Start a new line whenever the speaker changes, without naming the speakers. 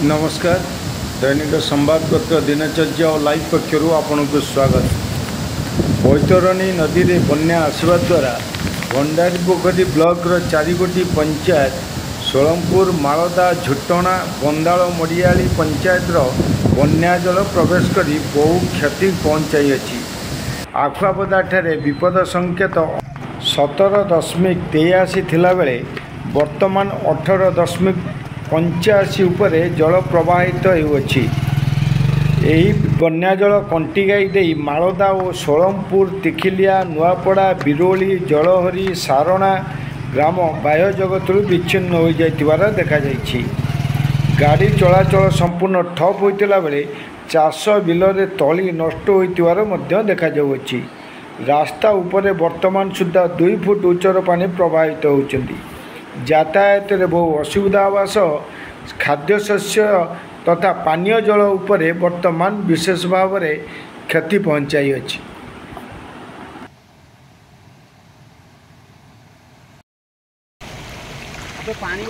नमस्कार। दैनिक संवादपत्र दिनचर्या और लाइव पक्षर आपन को स्वागत। बैतरणी नदी में बन्या आसवा द्वारा भंडारीपोखरी ब्लॉक चारिगोटी पंचायत सोलमपुर मालदा झुटणा बंदाल मड़ियाली पंचायत बन्या जल प्रवेश कर बहु क्षति पहुंचाई। आखुआपदा ठारे विपद संकेत 17.83 थिला बेले वर्तमान 18.85 उपरे जल प्रवाहित होउछि। एही बन्या जल कंटीगाई देई मालदा और सोलमपुर तिखिलिया नुआपड़ा बिरोली जलहरी सारणा ग्राम बाह्य जगत विच्छिन्न हो जाइतिबार देखा जाइछि। गाड़ी चलाचल संपूर्ण ठप होइतिला बेले चाष बिलरे तली नष्ट होइतिबार मध्य देखा जाउछि। रास्ता उपरे वर्तमान सुधा 2 फुट उच्चर पानी प्रवाहित होउछन्ति। यातायात बहु असुविधा होगा सह खाद्यशस्य तथा पानीय जल उपरे वर्तमान विशेष भाव में क्षति पहुंचाई अछि।
पानी